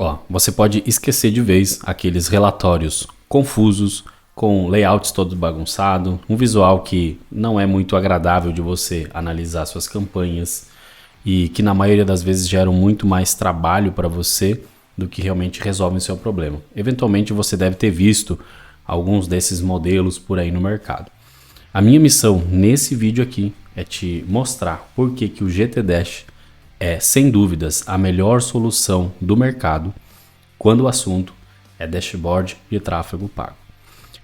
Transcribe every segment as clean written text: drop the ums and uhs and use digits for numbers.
Ó, você pode esquecer de vez aqueles relatórios confusos, com layouts todo bagunçado, um visual que não é muito agradável de você analisar suas campanhas e que na maioria das vezes geram muito mais trabalho para você do que realmente resolvem o seu problema. Eventualmente você deve ter visto alguns desses modelos por aí no mercado. A minha missão nesse vídeo aqui é te mostrar por que o GT Dash é, sem dúvidas, a melhor solução do mercado quando o assunto é dashboard de tráfego pago.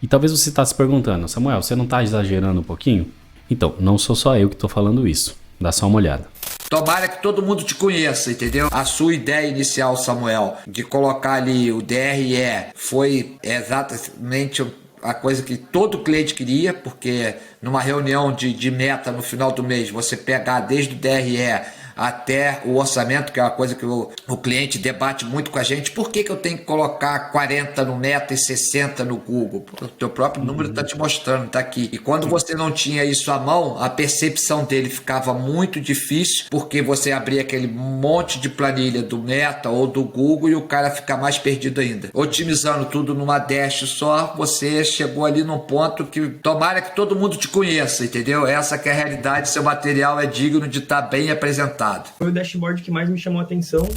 E talvez você está se perguntando, Samuel, você não está exagerando um pouquinho? Então, não sou só eu que estou falando isso. Dá só uma olhada. Tomara que todo mundo te conheça, entendeu? A sua ideia inicial, Samuel, de colocar ali o DRE foi exatamente a coisa que todo cliente queria, porque numa reunião de meta no final do mês, você pegar desde o DRE até o orçamento, que é uma coisa que o cliente debate muito com a gente. Por que eu tenho que colocar 40 no Meta e 60 no Google? O teu próprio número está te mostrando, está aqui. E quando você não tinha isso à mão, a percepção dele ficava muito difícil, porque você abria aquele monte de planilha do Meta ou do Google e o cara fica mais perdido ainda. Otimizando tudo numa dash só, você chegou ali num ponto que tomara que todo mundo te conheça, entendeu? Essa que é a realidade, seu material é digno de estar bem apresentado. Foi o dashboard que mais me chamou a atenção.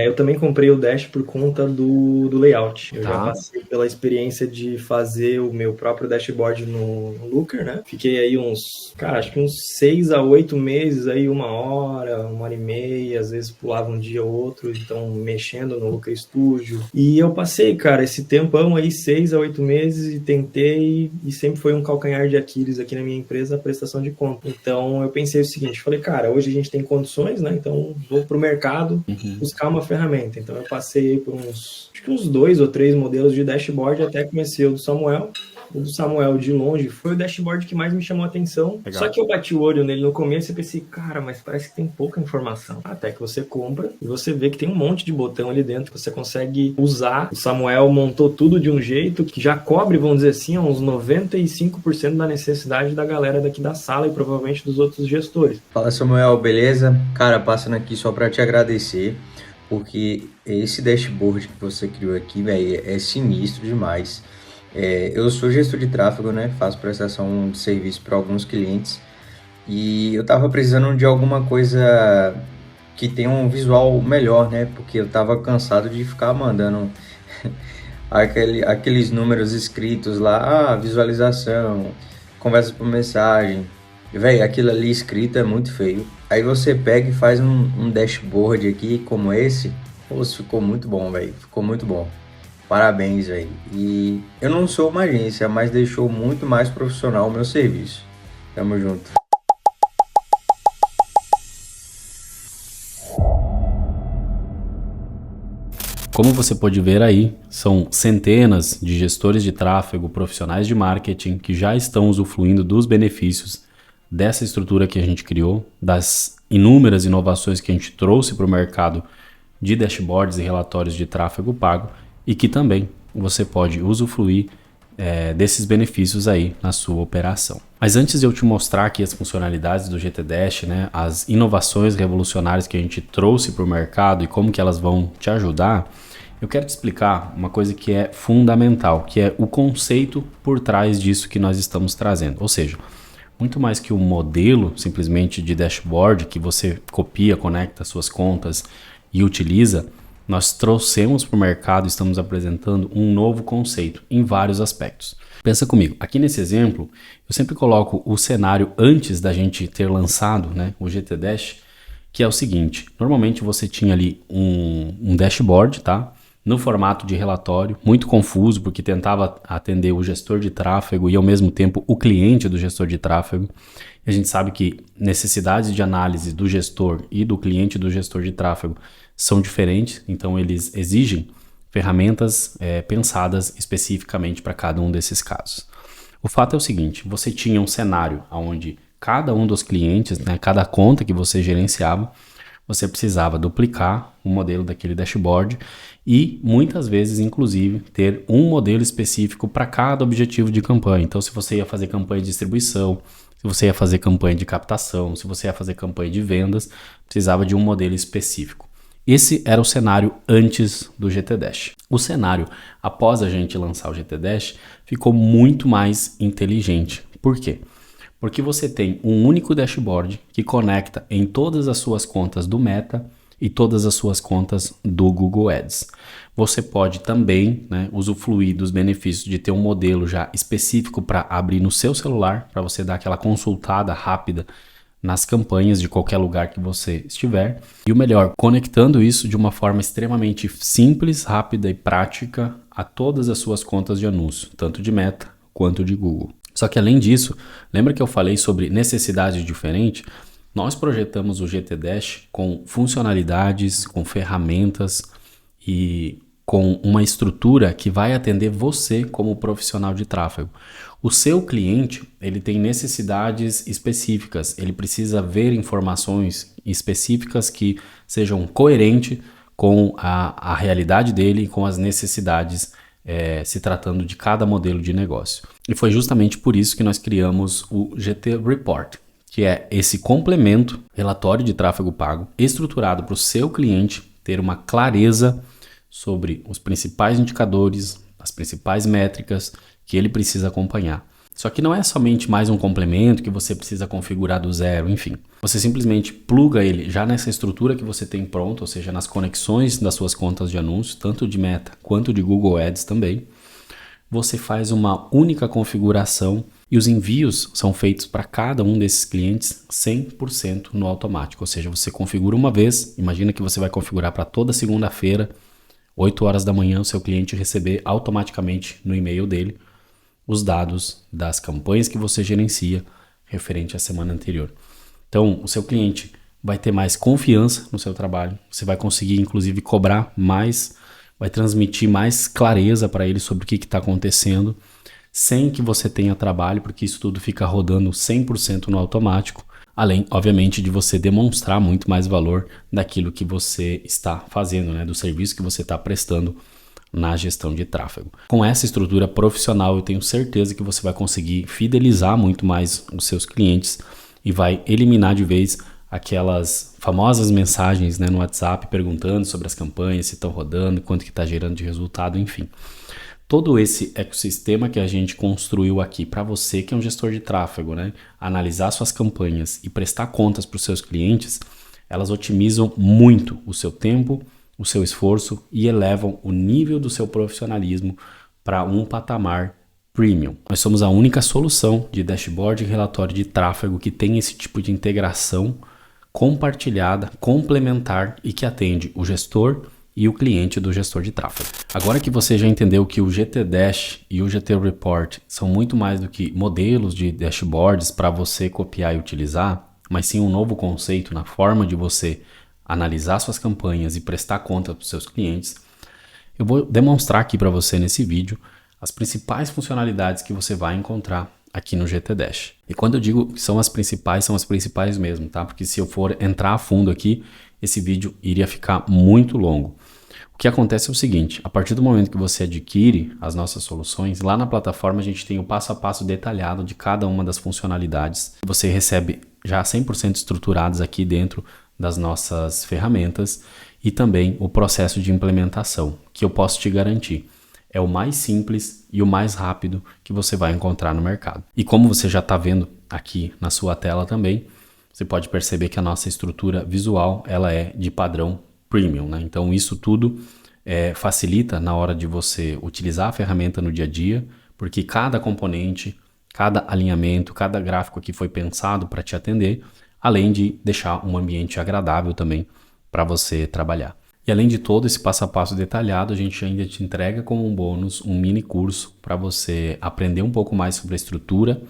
Eu também comprei o Dash por conta do layout. Eu já passei pela experiência de fazer o meu próprio dashboard no Looker, né? Fiquei aí acho que uns 6 a 8 meses, aí 1 hora e meia, às vezes pulava um dia ou outro, então mexendo no Looker Studio. E eu passei, cara, esse tempão aí, 6 a 8 meses, e tentei, e sempre foi um calcanhar de Aquiles aqui na minha empresa, a prestação de conta. Então eu pensei o seguinte, falei, cara, hoje a gente tem condições, né? Então vou pro mercado buscar uma ferramenta. Então eu passei por uns 2 ou 3 modelos de dashboard até que comecei o do Samuel. O do Samuel, de longe, foi o dashboard que mais me chamou a atenção. Legal. Só que eu bati o olho nele no começo e pensei, cara, mas parece que tem pouca informação. Até que você compra e você vê que tem um monte de botão ali dentro que você consegue usar. O Samuel montou tudo de um jeito que já cobre, vamos dizer assim, uns 95% da necessidade da galera daqui da sala e provavelmente dos outros gestores. Fala, Samuel, beleza? Cara, passando aqui só para te agradecer, porque esse dashboard que você criou aqui, velho, é sinistro demais. Eu sou gestor de tráfego, né? Faço prestação de serviço para alguns clientes e eu tava precisando de alguma coisa que tenha um visual melhor, né? Porque eu tava cansado de ficar mandando aqueles números escritos lá, visualização, conversa por mensagem. Véi, aquilo ali escrito é muito feio. Aí você pega e faz um dashboard aqui como esse. Pô, ficou muito bom, velho. Ficou muito bom. Parabéns, velho. E eu não sou uma agência, mas deixou muito mais profissional o meu serviço. Tamo junto. Como você pode ver aí, são centenas de gestores de tráfego, profissionais de marketing que já estão usufruindo dos benefícios dessa estrutura que a gente criou, das inúmeras inovações que a gente trouxe para o mercado de dashboards e relatórios de tráfego pago e que também você pode usufruir desses benefícios aí na sua operação. Mas antes de eu te mostrar aqui as funcionalidades do GT Dash, né, as inovações revolucionárias que a gente trouxe para o mercado e como que elas vão te ajudar, eu quero te explicar uma coisa que é fundamental, que é o conceito por trás disso que nós estamos trazendo. Ou seja, muito mais que um modelo simplesmente de dashboard que você copia, conecta suas contas e utiliza, nós trouxemos para o mercado, estamos apresentando um novo conceito em vários aspectos. Pensa comigo, aqui nesse exemplo, eu sempre coloco o cenário antes da gente ter lançado, né, o GT Dash, que é o seguinte, normalmente você tinha ali um dashboard, tá? No formato de relatório, muito confuso, porque tentava atender o gestor de tráfego e ao mesmo tempo o cliente do gestor de tráfego. E a gente sabe que necessidades de análise do gestor e do cliente do gestor de tráfego são diferentes, então eles exigem ferramentas pensadas especificamente para cada um desses casos. O fato é o seguinte, você tinha um cenário onde cada um dos clientes, né, cada conta que você gerenciava, você precisava duplicar o modelo daquele dashboard e muitas vezes, inclusive, ter um modelo específico para cada objetivo de campanha. Então, se você ia fazer campanha de distribuição, se você ia fazer campanha de captação, se você ia fazer campanha de vendas, precisava de um modelo específico. Esse era o cenário antes do GT Dash. O cenário após a gente lançar o GT Dash ficou muito mais inteligente. Por quê? Porque você tem um único dashboard que conecta em todas as suas contas do Meta e todas as suas contas do Google Ads. Você pode também, né, usufruir dos benefícios de ter um modelo já específico para abrir no seu celular, para você dar aquela consultada rápida nas campanhas de qualquer lugar que você estiver. E o melhor, conectando isso de uma forma extremamente simples, rápida e prática a todas as suas contas de anúncio, tanto de Meta quanto de Google. Só que além disso, lembra que eu falei sobre necessidade diferente? Nós projetamos o GT Dash com funcionalidades, com ferramentas e com uma estrutura que vai atender você como profissional de tráfego. O seu cliente, ele tem necessidades específicas, ele precisa ver informações específicas que sejam coerentes com a realidade dele e com as necessidades se tratando de cada modelo de negócio. E foi justamente por isso que nós criamos o GT Report, que é esse complemento, relatório de tráfego pago, estruturado para o seu cliente ter uma clareza sobre os principais indicadores, as principais métricas que ele precisa acompanhar. Só que não é somente mais um complemento que você precisa configurar do zero, enfim. Você simplesmente pluga ele já nessa estrutura que você tem pronta, ou seja, nas conexões das suas contas de anúncios, tanto de Meta quanto de Google Ads também. Você faz uma única configuração e os envios são feitos para cada um desses clientes 100% no automático. Ou seja, você configura uma vez, imagina que você vai configurar para toda segunda-feira, 8 horas da manhã, o seu cliente receber automaticamente no e-mail dele os dados das campanhas que você gerencia referente à semana anterior. Então, o seu cliente vai ter mais confiança no seu trabalho, você vai conseguir inclusive cobrar mais, vai transmitir mais clareza para ele sobre o que está acontecendo, sem que você tenha trabalho, porque isso tudo fica rodando 100% no automático, além, obviamente, de você demonstrar muito mais valor daquilo que você está fazendo, né, do serviço que você está prestando na gestão de tráfego. Com essa estrutura profissional, eu tenho certeza que você vai conseguir fidelizar muito mais os seus clientes e vai eliminar de vez aquelas famosas mensagens, né, no WhatsApp perguntando sobre as campanhas, se estão rodando, quanto que está gerando de resultado, enfim. Todo esse ecossistema que a gente construiu aqui para você que é um gestor de tráfego, né, analisar suas campanhas e prestar contas para os seus clientes, elas otimizam muito o seu tempo, o seu esforço e elevam o nível do seu profissionalismo para um patamar premium. Nós somos a única solução de dashboard e relatório de tráfego que tem esse tipo de integração compartilhada, complementar e que atende o gestor e o cliente do gestor de tráfego. Agora que você já entendeu que o GT Dash e o GT Report são muito mais do que modelos de dashboards para você copiar e utilizar, mas sim um novo conceito na forma de você analisar suas campanhas e prestar conta para os seus clientes, eu vou demonstrar aqui para você nesse vídeo as principais funcionalidades que você vai encontrar aqui no GT Dash. E quando eu digo que são as principais mesmo, tá? Porque se eu for entrar a fundo aqui, esse vídeo iria ficar muito longo. O que acontece é o seguinte, a partir do momento que você adquire as nossas soluções, lá na plataforma a gente tem o passo a passo detalhado de cada uma das funcionalidades. Você recebe já 100% estruturados aqui dentro das nossas ferramentas e também o processo de implementação, que eu posso te garantir. É o mais simples e o mais rápido que você vai encontrar no mercado. E como você já está vendo aqui na sua tela também, você pode perceber que a nossa estrutura visual ela é de padrão premium, né? Então isso tudo facilita na hora de você utilizar a ferramenta no dia a dia, porque cada componente, cada alinhamento, cada gráfico aqui foi pensado para te atender, além de deixar um ambiente agradável também para você trabalhar. E além de todo esse passo a passo detalhado, a gente ainda te entrega como um bônus um mini curso para você aprender um pouco mais sobre a estrutura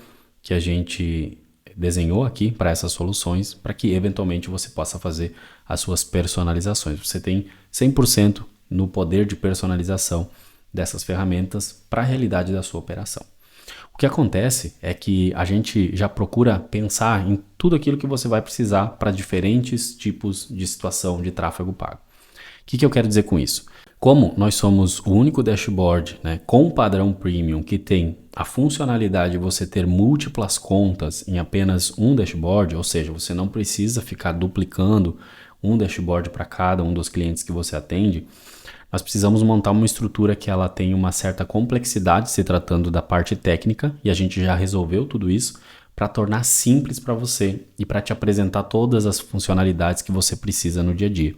que a gente desenhou aqui para essas soluções, para que eventualmente você possa fazer as suas personalizações. Você tem 100% no poder de personalização dessas ferramentas para a realidade da sua operação. O que acontece é que a gente já procura pensar em tudo aquilo que você vai precisar para diferentes tipos de situação de tráfego pago. O que eu quero dizer com isso? Como nós somos o único dashboard, né, com padrão premium que tem a funcionalidade de você ter múltiplas contas em apenas um dashboard, ou seja, você não precisa ficar duplicando um dashboard para cada um dos clientes que você atende, nós precisamos montar uma estrutura que ela tenha uma certa complexidade se tratando da parte técnica, e a gente já resolveu tudo isso para tornar simples para você e para te apresentar todas as funcionalidades que você precisa no dia a dia.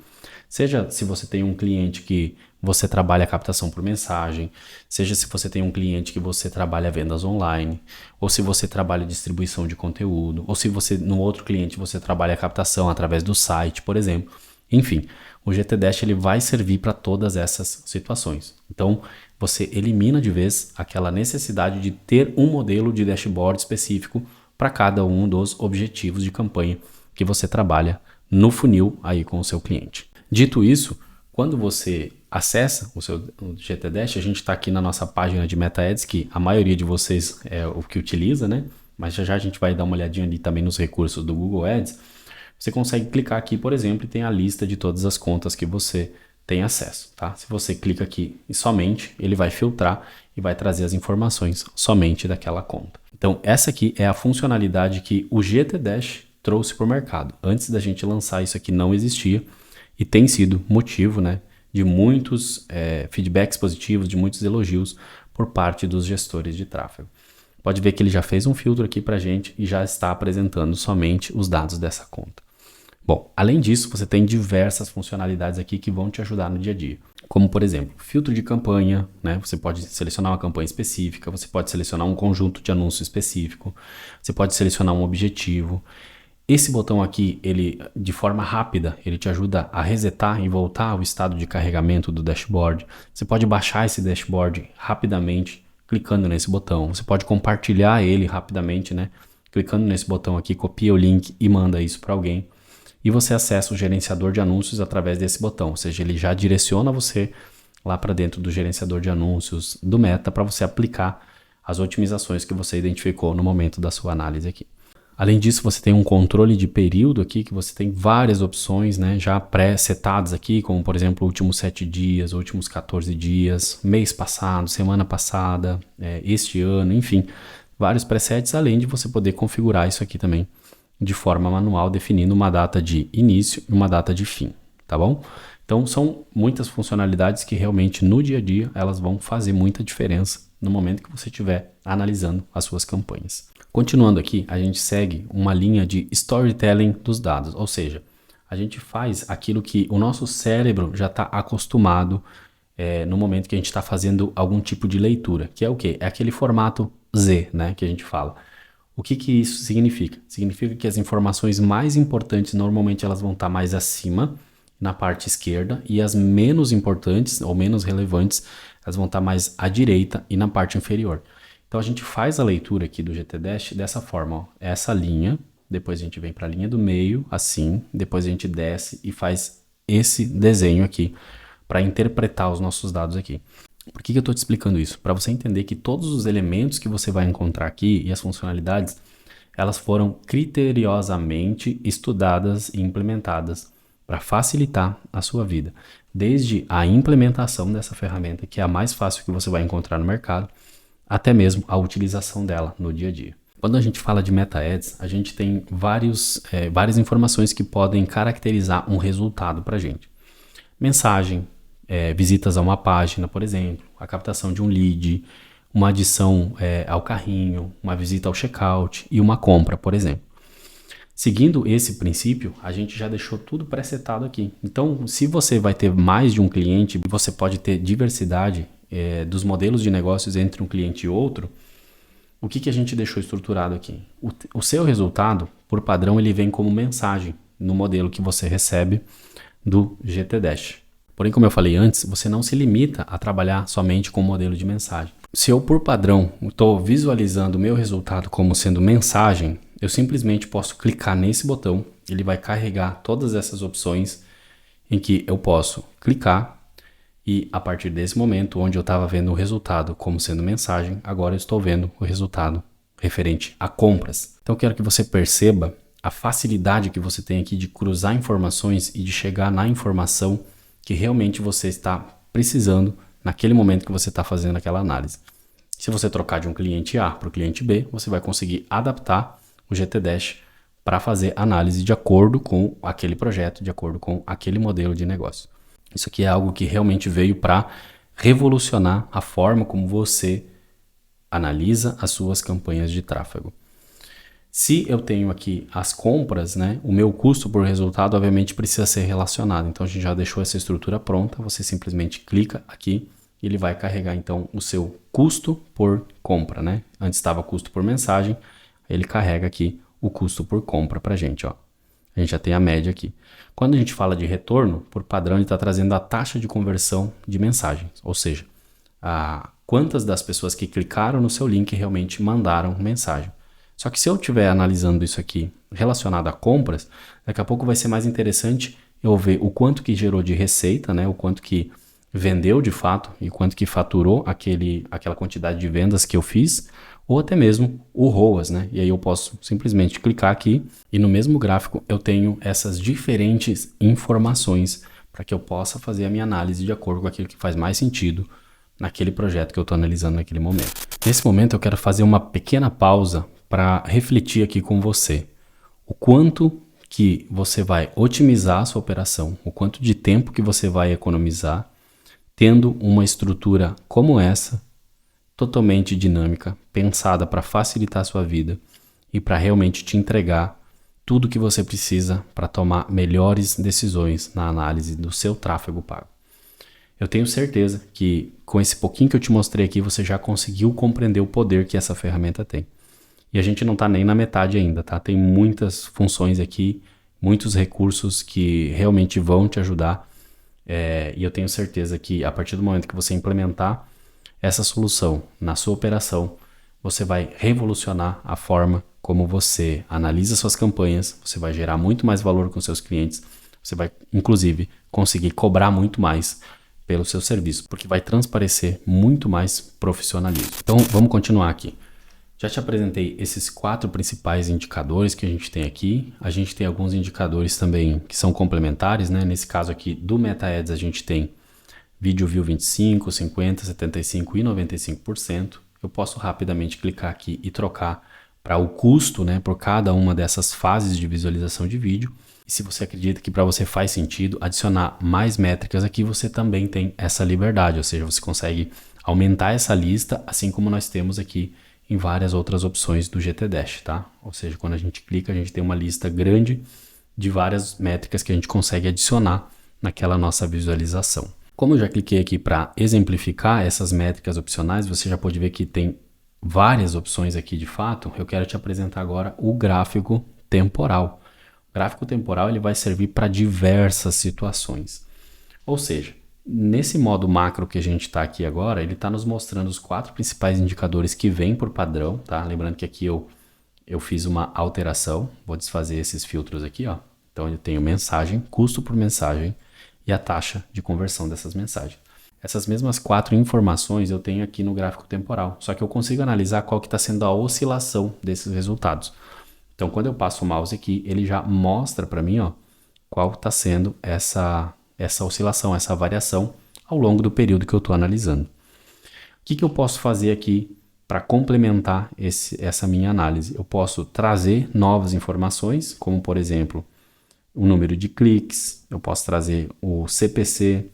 Seja se você tem um cliente que você trabalha a captação por mensagem, seja se você tem um cliente que você trabalha vendas online, ou se você trabalha distribuição de conteúdo, ou se você no outro cliente você trabalha a captação através do site, por exemplo. Enfim, o GTDash ele vai servir para todas essas situações. Então, você elimina de vez aquela necessidade de ter um modelo de dashboard específico para cada um dos objetivos de campanha que você trabalha no funil aí com o seu cliente. Dito isso, quando você acessa o seu GTDash, a gente está aqui na nossa página de Meta Ads, que a maioria de vocês é o que utiliza, né? Mas já a gente vai dar uma olhadinha ali também nos recursos do Google Ads. Você consegue clicar aqui, por exemplo, e tem a lista de todas as contas que você tem acesso, tá? Se você clica aqui e somente, ele vai filtrar e vai trazer as informações somente daquela conta. Então, essa aqui é a funcionalidade que o GTDash trouxe para o mercado. Antes da gente lançar, isso aqui não existia e tem sido motivo, né, de muitos feedbacks positivos, de muitos elogios por parte dos gestores de tráfego. Pode ver que ele já fez um filtro aqui para a gente e já está apresentando somente os dados dessa conta. Bom, além disso, você tem diversas funcionalidades aqui que vão te ajudar no dia a dia. Como, por exemplo, filtro de campanha, né? Você pode selecionar uma campanha específica, você pode selecionar um conjunto de anúncio específico, você pode selecionar um objetivo. Esse botão aqui, ele, de forma rápida, ele te ajuda a resetar e voltar ao estado de carregamento do dashboard. Você pode baixar esse dashboard rapidamente, clicando nesse botão. Você pode compartilhar ele rapidamente, né? Clicando nesse botão aqui, copia o link e manda isso para alguém. E você acessa o gerenciador de anúncios através desse botão, ou seja, ele já direciona você lá para dentro do gerenciador de anúncios do Meta para você aplicar as otimizações que você identificou no momento da sua análise aqui. Além disso, você tem um controle de período aqui, que você tem várias opções, né, já pré-setadas aqui, como por exemplo, últimos 7 dias, últimos 14 dias, mês passado, semana passada, este ano, enfim, vários presets, além de você poder configurar isso aqui também de forma manual, definindo uma data de início e uma data de fim, tá bom? Então, são muitas funcionalidades que realmente no dia a dia elas vão fazer muita diferença no momento que você estiver analisando as suas campanhas. Continuando aqui, a gente segue uma linha de storytelling dos dados, ou seja, a gente faz aquilo que o nosso cérebro já está acostumado no momento que a gente está fazendo algum tipo de leitura, que é o quê? É aquele formato Z, né, que a gente fala. O que isso significa? Significa que as informações mais importantes normalmente elas vão estar mais acima, na parte esquerda, e as menos importantes ou menos relevantes elas vão estar mais à direita e na parte inferior. Então a gente faz a leitura aqui do GTDash dessa forma, ó. Essa linha, depois a gente vem para a linha do meio, assim, depois a gente desce e faz esse desenho aqui para interpretar os nossos dados aqui. Por que eu estou te explicando isso? Para você entender que todos os elementos que você vai encontrar aqui e as funcionalidades, elas foram criteriosamente estudadas e implementadas para facilitar a sua vida. Desde a implementação dessa ferramenta, que é a mais fácil que você vai encontrar no mercado, até mesmo a utilização dela no dia a dia. Quando a gente fala de Meta Ads, a gente tem várias informações que podem caracterizar um resultado para a gente. Mensagem, visitas a uma página, por exemplo, a captação de um lead, uma adição ao carrinho, uma visita ao checkout e uma compra, por exemplo. Seguindo esse princípio, a gente já deixou tudo pré-setado aqui. Então, se você vai ter mais de um cliente, você pode ter diversidade dos modelos de negócios entre um cliente e outro. O que a gente deixou estruturado aqui? O seu resultado, por padrão, ele vem como mensagem no modelo que você recebe do GTDash. Porém, como eu falei antes, você não se limita a trabalhar somente com o modelo de mensagem. Se eu, por padrão, estou visualizando o meu resultado como sendo mensagem, eu simplesmente posso clicar nesse botão, ele vai carregar todas essas opções em que eu posso clicar e a partir desse momento, onde eu estava vendo o resultado como sendo mensagem, agora eu estou vendo o resultado referente a compras. Então eu quero que você perceba a facilidade que você tem aqui de cruzar informações e de chegar na informação que realmente você está precisando naquele momento que você está fazendo aquela análise. Se você trocar de um cliente A para o cliente B, você vai conseguir adaptar o GTDash para fazer análise de acordo com aquele projeto, de acordo com aquele modelo de negócio. Isso aqui é algo que realmente veio para revolucionar a forma como você analisa as suas campanhas de tráfego. Se eu tenho aqui as compras, né, o meu custo por resultado obviamente precisa ser relacionado. Então a gente já deixou essa estrutura pronta, você simplesmente clica aqui e ele vai carregar então o seu custo por compra, né? Antes estava custo por mensagem, ele carrega aqui o custo por compra para a gente, ó. A gente já tem a média aqui. Quando a gente fala de retorno, por padrão ele está trazendo a taxa de conversão de mensagens, ou seja, quantas das pessoas que clicaram no seu link realmente mandaram mensagem. Só que se eu estiver analisando isso aqui relacionado a compras, daqui a pouco vai ser mais interessante eu ver o quanto que gerou de receita, né? O quanto que vendeu de fato e quanto que faturou aquela quantidade de vendas que eu fiz, ou até mesmo o ROAS, né? E aí eu posso simplesmente clicar aqui e no mesmo gráfico eu tenho essas diferentes informações para que eu possa fazer a minha análise de acordo com aquilo que faz mais sentido naquele projeto que eu estou analisando naquele momento. Nesse momento eu quero fazer uma pequena pausa para refletir aqui com você o quanto que você vai otimizar a sua operação, o quanto de tempo que você vai economizar tendo uma estrutura como essa, totalmente dinâmica, pensada para facilitar a sua vida e para realmente te entregar tudo que você precisa para tomar melhores decisões na análise do seu tráfego pago. Eu tenho certeza que com esse pouquinho que eu te mostrei aqui, você já conseguiu compreender o poder que essa ferramenta tem. E a gente não está nem na metade ainda, tá? Tem muitas funções aqui, muitos recursos que realmente vão te ajudar. E eu tenho certeza que a partir do momento que você implementar essa solução na sua operação, você vai revolucionar a forma como você analisa suas campanhas, você vai gerar muito mais valor com seus clientes, você vai, inclusive, conseguir cobrar muito mais pelo seu serviço, porque vai transparecer muito mais profissionalismo. Então, vamos continuar aqui. Já te apresentei esses 4 principais indicadores que a gente tem aqui. A gente tem alguns indicadores também que são complementares, né? Nesse caso aqui do Meta Ads a gente tem vídeo view 25, 50, 75 e 95%. Eu posso rapidamente clicar aqui e trocar para o custo, né, por cada uma dessas fases de visualização de vídeo. E se você acredita que para você faz sentido adicionar mais métricas aqui, você também tem essa liberdade, ou seja, você consegue aumentar essa lista, assim como nós temos aqui em várias outras opções do GTDash, tá? Ou seja, quando a gente clica, a gente tem uma lista grande de várias métricas que a gente consegue adicionar naquela nossa visualização. Como eu já cliquei aqui para exemplificar essas métricas opcionais, você já pode ver que tem várias opções aqui de fato. Eu quero te apresentar agora o gráfico temporal. O gráfico temporal ele vai servir para diversas situações. Ou seja, nesse modo macro que a gente está aqui agora, ele está nos mostrando os 4 principais indicadores que vêm por padrão, tá? Lembrando que aqui eu fiz uma alteração, vou desfazer esses filtros aqui, ó. Então eu tenho mensagem, custo por mensagem e a taxa de conversão dessas mensagens. Essas mesmas 4 informações eu tenho aqui no gráfico temporal, só que eu consigo analisar qual que está sendo a oscilação desses resultados. Então quando eu passo o mouse aqui, ele já mostra para mim, ó, qual está sendo essa oscilação, essa variação ao longo do período que eu estou analisando. O que eu posso fazer aqui para complementar essa minha análise? Eu posso trazer novas informações, como por exemplo, o número de cliques, eu posso trazer o CPC,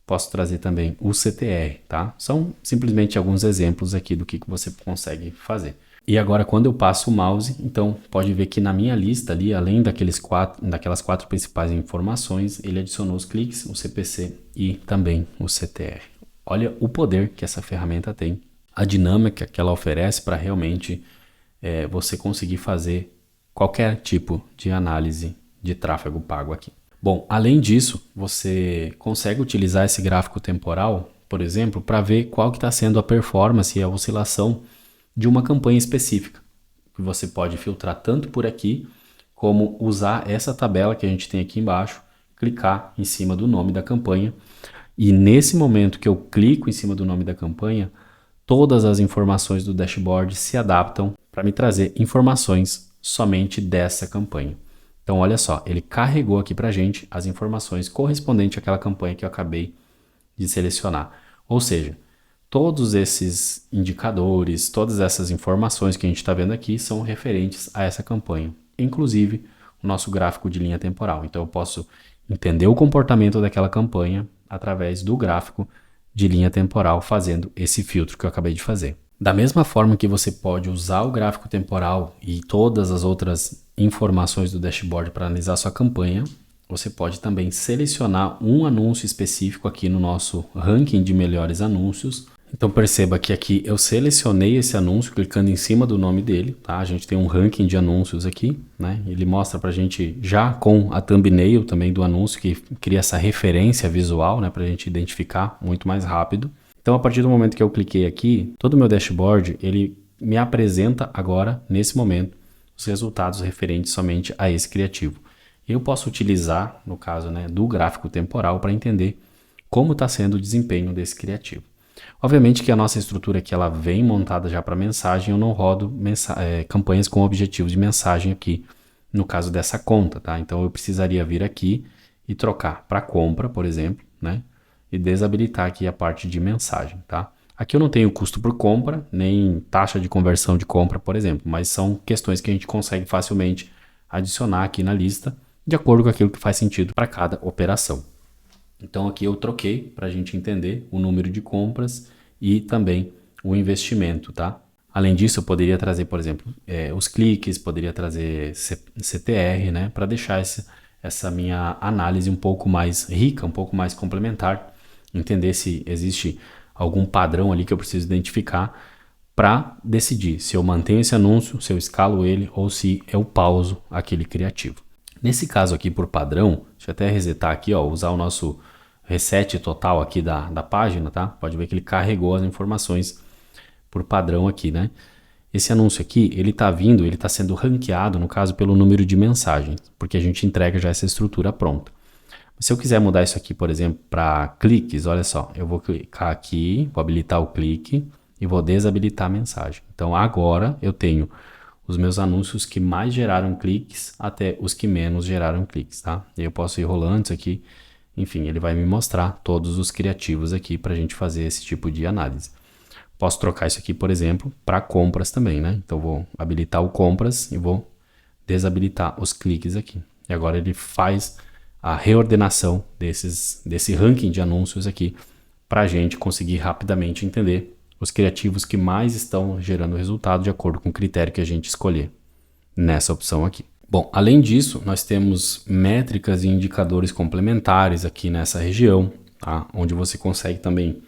posso trazer também o CTR, tá? São simplesmente alguns exemplos aqui do que você consegue fazer. E agora quando eu passo o mouse, então pode ver que na minha lista ali, além daquelas 4 principais informações, ele adicionou os cliques, o CPC e também o CTR. Olha o poder que essa ferramenta tem, a dinâmica que ela oferece para realmente você conseguir fazer qualquer tipo de análise de tráfego pago aqui. Bom, além disso, você consegue utilizar esse gráfico temporal, por exemplo, para ver qual que está sendo a performance e a oscilação de uma campanha específica. Que você pode filtrar tanto por aqui, como usar essa tabela que a gente tem aqui embaixo, clicar em cima do nome da campanha. E nesse momento que eu clico em cima do nome da campanha, todas as informações do dashboard se adaptam para me trazer informações somente dessa campanha. Então olha só, ele carregou aqui para a gente as informações correspondentes àquela campanha que eu acabei de selecionar. Ou seja, todos esses indicadores, todas essas informações que a gente está vendo aqui são referentes a essa campanha. inclusive o nosso gráfico de linha temporal. Então eu posso entender o comportamento daquela campanha através do gráfico de linha temporal, fazendo esse filtro que eu acabei de fazer. Da mesma forma que você pode usar o gráfico temporal e todas as outras informações do dashboard para analisar sua campanha, você pode também selecionar um anúncio específico aqui no nosso ranking de melhores anúncios. Então perceba que aqui eu selecionei esse anúncio clicando em cima do nome dele, tá? A gente tem um ranking de anúncios aqui, né? Ele mostra pra gente já com a thumbnail também do anúncio, que cria essa referência visual, né? Pra gente identificar muito mais rápido. Então a partir do momento que eu cliquei aqui, todo o meu dashboard, ele me apresenta agora, nesse momento, os resultados referentes somente a esse criativo. Eu posso utilizar, no caso, né, do gráfico temporal para entender como está sendo o desempenho desse criativo. Obviamente que a nossa estrutura aqui ela vem montada já para mensagem, eu não rodo campanhas com objetivo de mensagem aqui, no caso dessa conta, tá? Então eu precisaria vir aqui e trocar para compra, por exemplo, né? E desabilitar aqui a parte de mensagem, tá? Aqui eu não tenho custo por compra, nem taxa de conversão de compra, por exemplo, mas são questões que a gente consegue facilmente adicionar aqui na lista, de acordo com aquilo que faz sentido para cada operação. Então aqui eu troquei para a gente entender o número de compras e também o investimento, tá? Além disso, eu poderia trazer, por exemplo, os cliques, poderia trazer CTR, né? Para deixar essa minha análise um pouco mais rica, um pouco mais complementar, entender se existe algum padrão ali que eu preciso identificar para decidir se eu mantenho esse anúncio, se eu escalo ele ou se eu pauso aquele criativo. Nesse caso aqui, por padrão, deixa eu até resetar aqui, ó, usar o nosso reset total aqui da página, tá? Pode ver que ele carregou as informações por padrão aqui, né? Esse anúncio aqui, ele tá sendo ranqueado, no caso, pelo número de mensagens, porque a gente entrega já essa estrutura pronta. Se eu quiser mudar isso aqui, por exemplo, para cliques, olha só, eu vou clicar aqui, vou habilitar o clique e vou desabilitar a mensagem. Então agora eu tenho os meus anúncios que mais geraram cliques até os que menos geraram cliques, tá? E eu posso ir rolando isso aqui, enfim, ele vai me mostrar todos os criativos aqui para a gente fazer esse tipo de análise. Posso trocar isso aqui, por exemplo, para compras também, né? Então vou habilitar o compras e vou desabilitar os cliques aqui. E agora ele faz a reordenação desse ranking de anúncios aqui para a gente conseguir rapidamente entender os criativos que mais estão gerando resultado de acordo com o critério que a gente escolher nessa opção aqui. Bom, além disso, nós temos métricas e indicadores complementares aqui nessa região, tá? Onde você consegue também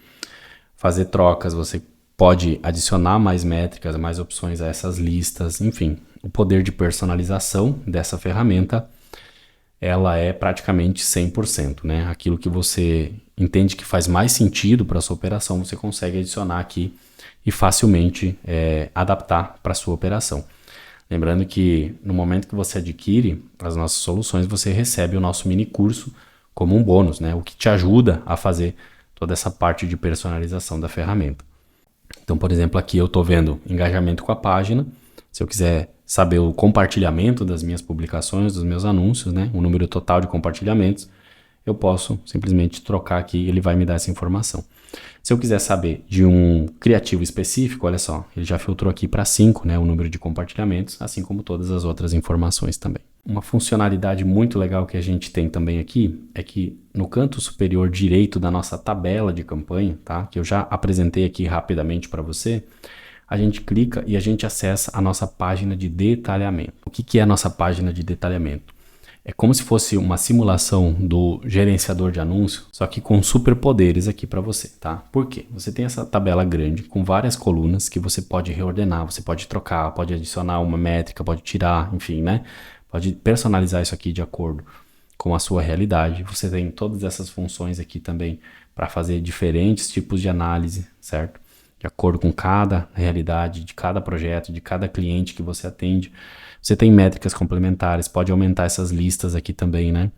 fazer trocas, você pode adicionar mais métricas, mais opções a essas listas, enfim. O poder de personalização dessa ferramenta, ela é praticamente 100%, né? Aquilo que você entende que faz mais sentido para a sua operação, você consegue adicionar aqui e facilmente adaptar para a sua operação. Lembrando que no momento que você adquire as nossas soluções, você recebe o nosso mini curso como um bônus, né? O que te ajuda a fazer toda essa parte de personalização da ferramenta. Então, por exemplo, aqui eu estou vendo engajamento com a página. Se eu quiser saber o compartilhamento das minhas publicações, dos meus anúncios, né? O número total de compartilhamentos, eu posso simplesmente trocar aqui e ele vai me dar essa informação. Se eu quiser saber de um criativo específico, olha só, ele já filtrou aqui para 5, né, o número de compartilhamentos, assim como todas as outras informações também. Uma funcionalidade muito legal que a gente tem também aqui é que no canto superior direito da nossa tabela de campanha, tá, que eu já apresentei aqui rapidamente para você, a gente clica e a gente acessa a nossa página de detalhamento. O que é a nossa página de detalhamento? É como se fosse uma simulação do gerenciador de anúncio, só que com superpoderes aqui para você, tá? Por quê? Você tem essa tabela grande com várias colunas que você pode reordenar, você pode trocar, pode adicionar uma métrica, pode tirar, enfim, né? Pode personalizar isso aqui de acordo com a sua realidade. Você tem todas essas funções aqui também para fazer diferentes tipos de análise, certo? De acordo com cada realidade, de cada projeto, de cada cliente que você atende. Você tem métricas complementares, pode aumentar essas listas aqui também, né?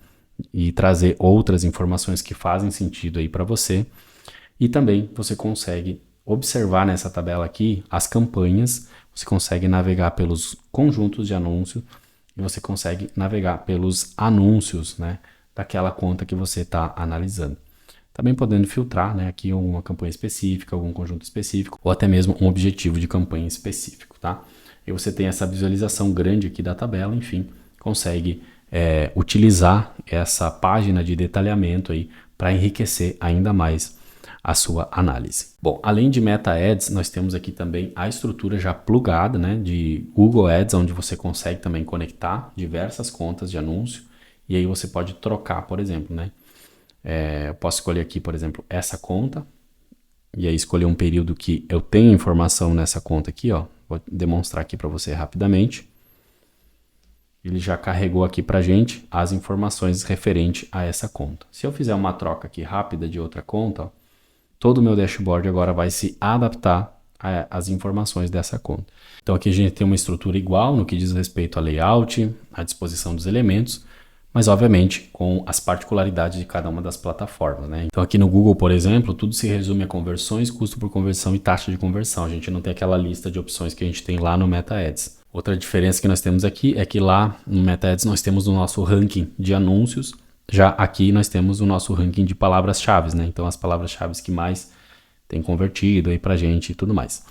E trazer outras informações que fazem sentido aí para você. E também você consegue observar nessa tabela aqui as campanhas, você consegue navegar pelos conjuntos de anúncios e você consegue navegar pelos anúncios, né? Daquela conta que você está analisando. também podendo filtrar, né, aqui uma campanha específica, algum conjunto específico, ou até mesmo um objetivo de campanha específico, tá? E você tem essa visualização grande aqui da tabela, enfim, consegue utilizar essa página de detalhamento aí para enriquecer ainda mais a sua análise. Bom, além de Meta Ads, nós temos aqui também a estrutura já plugada, né, de Google Ads, onde você consegue também conectar diversas contas de anúncio, e aí você pode trocar, por exemplo, né? Eu posso escolher aqui, por exemplo, essa conta, e aí escolher um período que eu tenho informação nessa conta aqui, ó. Vou demonstrar aqui para você rapidamente. Ele já carregou aqui para gente as informações referente a essa conta. Se eu fizer uma troca aqui rápida de outra conta, ó, todo o meu dashboard agora vai se adaptar às informações dessa conta. Então aqui a gente tem uma estrutura igual no que diz respeito a layout, à disposição dos elementos, mas obviamente com as particularidades de cada uma das plataformas, né? Então aqui no Google, por exemplo, tudo se resume a conversões, custo por conversão e taxa de conversão. A gente não tem aquela lista de opções que a gente tem lá no Meta Ads. Outra diferença que nós temos aqui é que lá no Meta Ads nós temos o nosso ranking de anúncios, já aqui nós temos o nosso ranking de palavras-chave, né? Então as palavras-chave que mais tem convertido aí pra gente e tudo mais.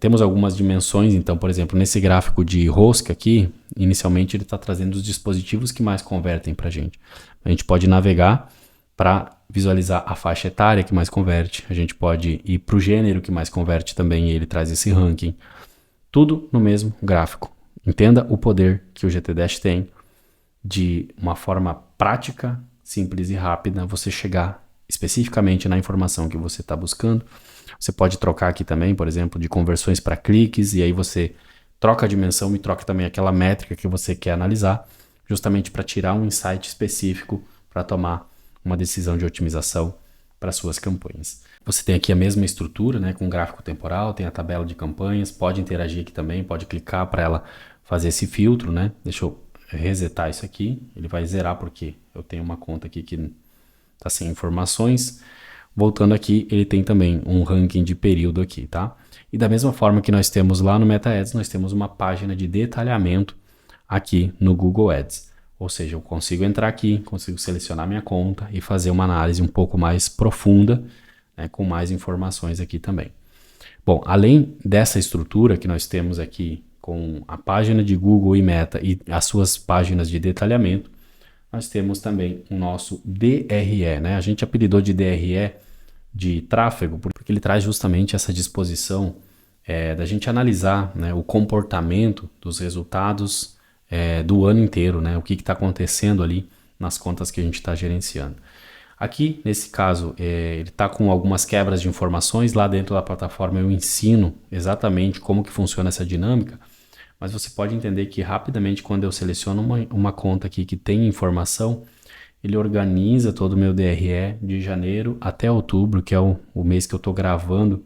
Temos algumas dimensões, então, por exemplo, nesse gráfico de rosca aqui, inicialmente ele está trazendo os dispositivos que mais convertem pra gente. A gente pode navegar para visualizar a faixa etária que mais converte, a gente pode ir para o gênero que mais converte também, e ele traz esse ranking. Tudo no mesmo gráfico. Entenda o poder que o GTDash tem de uma forma prática, simples e rápida, você chegar especificamente na informação que você está buscando. Você pode trocar aqui também, por exemplo, de conversões para cliques, e aí você troca a dimensão e troca também aquela métrica que você quer analisar, justamente para tirar um insight específico para tomar uma decisão de otimização para suas campanhas. Você tem aqui a mesma estrutura, né, com gráfico temporal, tem a tabela de campanhas, pode interagir aqui também, pode clicar para ela fazer esse filtro, né? Deixa eu resetar isso aqui, ele vai zerar porque eu tenho uma conta aqui que está sem informações. Voltando aqui, ele tem também um ranking de período aqui, tá? E da mesma forma que nós temos lá no Meta Ads, nós temos uma página de detalhamento aqui no Google Ads. Ou seja, eu consigo entrar aqui, consigo selecionar minha conta e fazer uma análise um pouco mais profunda, né, com mais informações aqui também. Bom, além dessa estrutura que nós temos aqui com a página de Google e Meta e as suas páginas de detalhamento, nós temos também o nosso DRE, né? A gente apelidou de DRE de tráfego porque ele traz justamente essa disposição da gente analisar, né, o comportamento dos resultados do ano inteiro, né? O que está acontecendo ali nas contas que a gente está gerenciando. Aqui, nesse caso, ele está com algumas quebras de informações. Lá dentro da plataforma eu ensino exatamente como que funciona essa dinâmica, mas você pode entender que rapidamente, quando eu seleciono uma conta aqui que tem informação, ele organiza todo o meu DRE de janeiro até outubro, que é o mês que eu estou gravando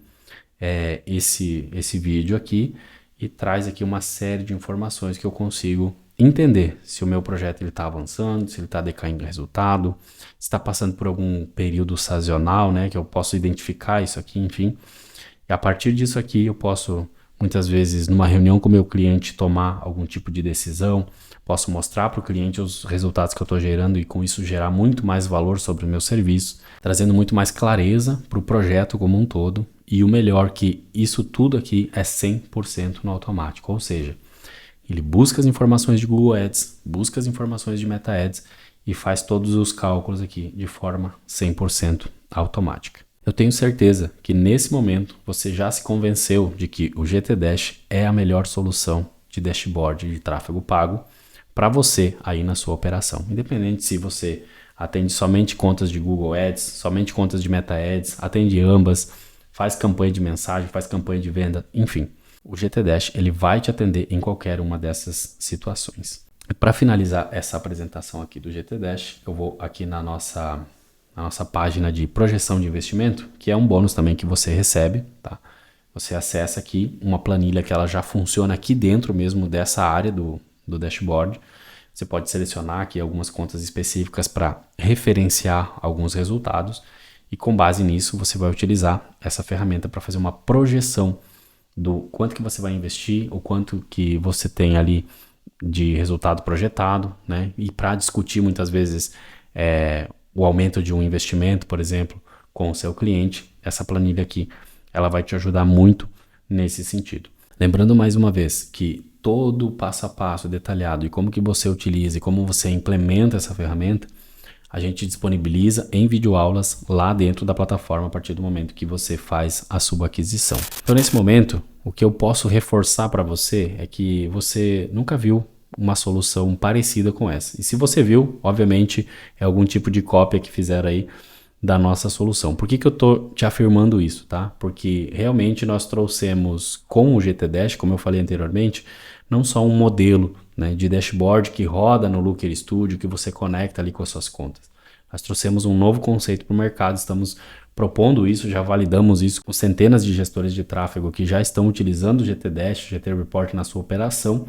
esse vídeo aqui, e traz aqui uma série de informações que eu consigo entender se o meu projeto está avançando, se ele está decaindo resultado, se está passando por algum período sazonal, né, que eu posso identificar isso aqui, enfim. E a partir disso aqui eu posso, muitas vezes, numa reunião com o meu cliente, tomar algum tipo de decisão, posso mostrar para o cliente os resultados que eu estou gerando e com isso gerar muito mais valor sobre o meu serviço, trazendo muito mais clareza para o projeto como um todo. E o melhor que isso tudo aqui é 100% no automático, ou seja, ele busca as informações de Google Ads, busca as informações de Meta Ads e faz todos os cálculos aqui de forma 100% automática. Eu tenho certeza que nesse momento você já se convenceu de que o GTDash é a melhor solução de dashboard de tráfego pago para você aí na sua operação. Independente se você atende somente contas de Google Ads, somente contas de Meta Ads, atende ambas, faz campanha de mensagem, faz campanha de venda, enfim. O GTDash ele vai te atender em qualquer uma dessas situações. Para finalizar essa apresentação aqui do GTDash, eu vou aqui na nossa página de projeção de investimento, que é um bônus também que você recebe, tá? Você acessa aqui uma planilha que ela já funciona aqui dentro mesmo dessa área do dashboard. Você pode selecionar aqui algumas contas específicas para referenciar alguns resultados e com base nisso você vai utilizar essa ferramenta para fazer uma projeção do quanto que você vai investir, o quanto que você tem ali de resultado projetado, né? E para discutir muitas vezes o aumento de um investimento, por exemplo, com o seu cliente, essa planilha aqui, ela vai te ajudar muito nesse sentido. Lembrando mais uma vez que todo o passo a passo detalhado e como que você utiliza e como você implementa essa ferramenta, a gente disponibiliza em videoaulas lá dentro da plataforma a partir do momento que você faz a sua aquisição. Então, nesse momento, o que eu posso reforçar para você é que você nunca viu uma solução parecida com essa. E se você viu, obviamente, é algum tipo de cópia que fizeram aí da nossa solução. Por que eu estou te afirmando isso, tá? Porque realmente nós trouxemos com o GT Dash, como eu falei anteriormente, não só um modelo, né, de dashboard que roda no Looker Studio, que você conecta ali com as suas contas. Nós trouxemos um novo conceito para o mercado, estamos propondo isso, já validamos isso com centenas de gestores de tráfego que já estão utilizando o GT Dash, o GT Report na sua operação,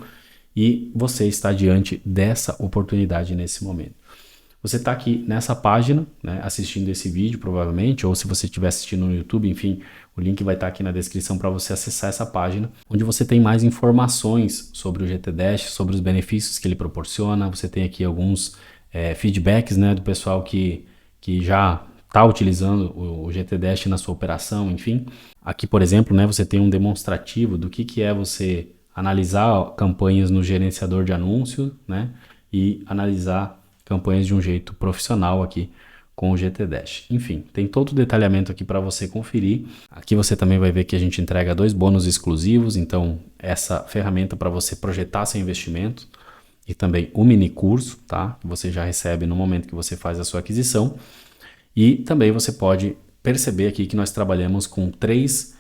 e você está diante dessa oportunidade nesse momento. Você está aqui nessa página, né, assistindo esse vídeo provavelmente, ou se você estiver assistindo no YouTube, enfim, o link vai estar aqui na descrição para você acessar essa página, onde você tem mais informações sobre o GT Dash, sobre os benefícios que ele proporciona. Você tem aqui alguns feedbacks, né, do pessoal que já está utilizando o GT Dash na sua operação, enfim. Aqui, por exemplo, né, você tem um demonstrativo do que é você analisar campanhas no gerenciador de anúncios, né, e analisar campanhas de um jeito profissional aqui com o GT Dash. Enfim, tem todo o detalhamento aqui para você conferir. Aqui você também vai ver que a gente entrega 2 bônus exclusivos, então essa ferramenta para você projetar seu investimento e também o mini curso, tá? Que você já recebe no momento que você faz a sua aquisição. E também você pode perceber aqui que nós trabalhamos com 3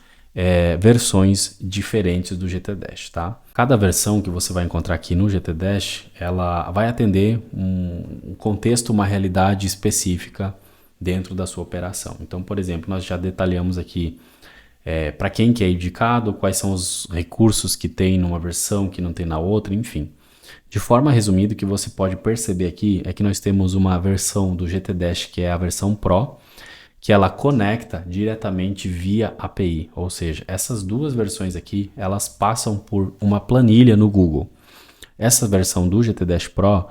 versões diferentes do GT Dash, tá? Cada versão que você vai encontrar aqui no GT Dash, ela vai atender um contexto, uma realidade específica dentro da sua operação. Então, por exemplo, nós já detalhamos aqui para quem que é indicado, quais são os recursos que tem numa versão que não tem na outra, enfim. De forma resumida, o que você pode perceber aqui é que nós temos uma versão do GT Dash que é a versão Pro, que ela conecta diretamente via API, ou seja, essas 2 versões aqui, elas passam por uma planilha no Google. Essa versão do GT Dash Pro,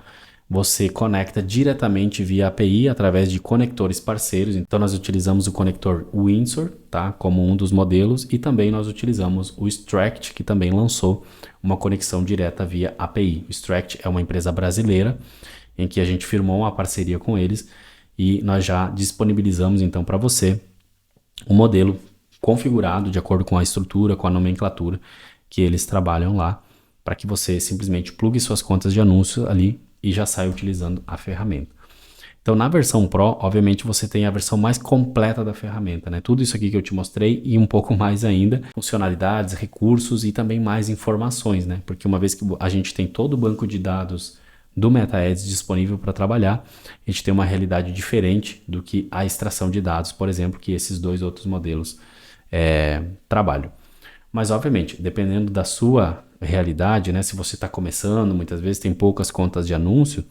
você conecta diretamente via API através de conectores parceiros. Então nós utilizamos o conector Windsor, tá, como um dos modelos, e também nós utilizamos o Stract, que também lançou uma conexão direta via API. O Stract é uma empresa brasileira em que a gente firmou uma parceria com eles. E nós já disponibilizamos então para você um modelo configurado de acordo com a estrutura, com a nomenclatura que eles trabalham lá, para que você simplesmente plugue suas contas de anúncio ali e já saia utilizando a ferramenta. Então na versão Pro, obviamente você tem a versão mais completa da ferramenta, né? Tudo isso aqui que eu te mostrei e um pouco mais ainda, funcionalidades, recursos e também mais informações, né? Porque uma vez que a gente tem todo o banco de dados do MetaAds disponível para trabalhar, a gente tem uma realidade diferente do que a extração de dados, por exemplo, que esses 2 outros modelos trabalham. Mas, obviamente, dependendo da sua realidade, né, se você está começando, muitas vezes tem poucas contas de anúncio,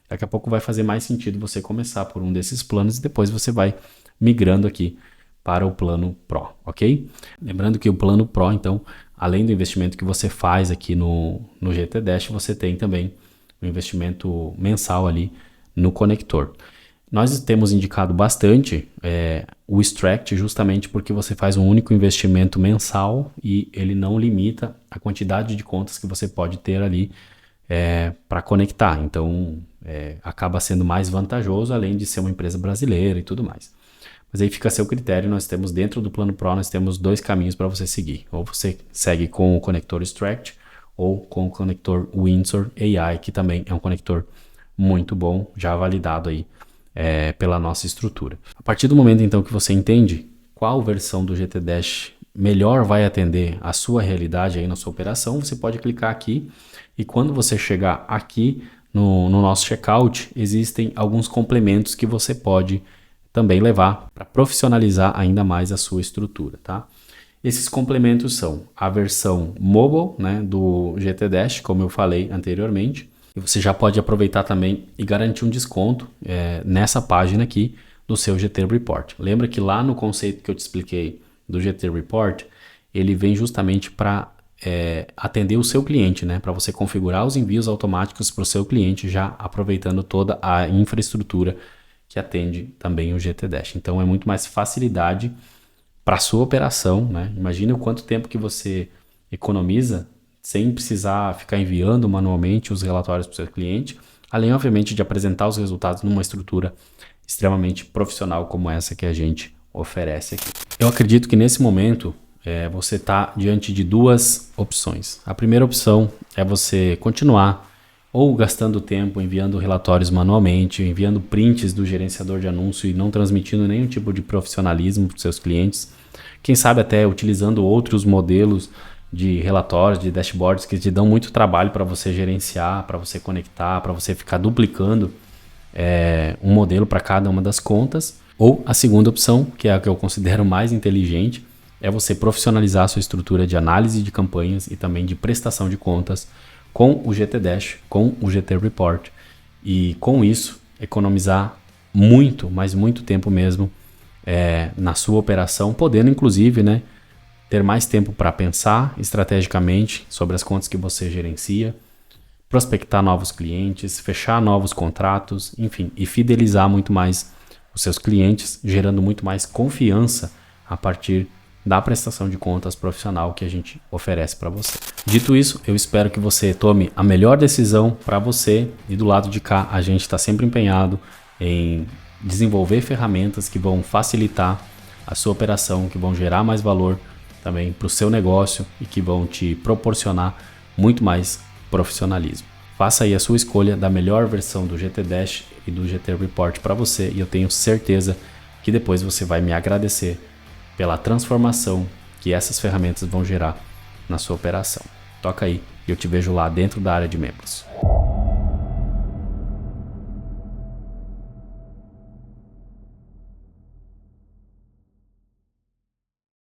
daqui a pouco vai fazer mais sentido você começar por um desses planos e depois você vai migrando aqui para o plano Pro, ok? Lembrando que o plano Pro, então, além do investimento que você faz aqui no GT Dash, você tem também o investimento mensal ali no conector. Nós temos indicado bastante o Stract justamente porque você faz um único investimento mensal e ele não limita a quantidade de contas que você pode ter ali para conectar. Então acaba sendo mais vantajoso, além de ser uma empresa brasileira e tudo mais. Mas aí fica a seu critério. Nós temos dentro do plano Pro, nós temos 2 caminhos para você seguir. Ou você segue com o conector Stract ou com o conector Windsor AI, que também é um conector muito bom, já validado aí pela nossa estrutura. A partir do momento então que você entende qual versão do GT Dash melhor vai atender a sua realidade aí na sua operação, você pode clicar aqui e quando você chegar aqui no nosso checkout, existem alguns complementos que você pode também levar para profissionalizar ainda mais a sua estrutura, tá? Esses complementos são a versão mobile, né, do GT Dash, como eu falei anteriormente. E você já pode aproveitar também e garantir um desconto nessa página aqui do seu GT Report. Lembra que lá no conceito que eu te expliquei do GT Report, ele vem justamente para atender o seu cliente, né, para você configurar os envios automáticos para o seu cliente, já aproveitando toda a infraestrutura que atende também o GTDash. Então é muito mais facilidade para a sua operação, né? Imagina o quanto tempo que você economiza sem precisar ficar enviando manualmente os relatórios para o seu cliente, além, obviamente, de apresentar os resultados numa estrutura extremamente profissional como essa que a gente oferece aqui. Eu acredito que nesse momento você está diante de duas opções. A primeira opção é você continuar ou gastando tempo enviando relatórios manualmente, enviando prints do gerenciador de anúncio e não transmitindo nenhum tipo de profissionalismo para os seus clientes. Quem sabe até utilizando outros modelos de relatórios, de dashboards que te dão muito trabalho para você gerenciar, para você conectar, para você ficar duplicando um modelo para cada uma das contas. Ou a segunda opção, que é a que eu considero mais inteligente, é você profissionalizar a sua estrutura de análise de campanhas e também de prestação de contas com o GTDash, com o GT Report, e com isso economizar muito, mas muito tempo mesmo na sua operação, podendo inclusive, né, ter mais tempo para pensar estrategicamente sobre as contas que você gerencia, prospectar novos clientes, fechar novos contratos, enfim, e fidelizar muito mais os seus clientes, gerando muito mais confiança a partir da prestação de contas profissional que a gente oferece para você. Dito isso, eu espero que você tome a melhor decisão para você, e do lado de cá a gente está sempre empenhado em desenvolver ferramentas que vão facilitar a sua operação, que vão gerar mais valor também para o seu negócio e que vão te proporcionar muito mais profissionalismo. Faça aí a sua escolha da melhor versão do GTDash e do GT Report para você, e eu tenho certeza que depois você vai me agradecer pela transformação que essas ferramentas vão gerar na sua operação. Toca aí e eu te vejo lá dentro da área de membros.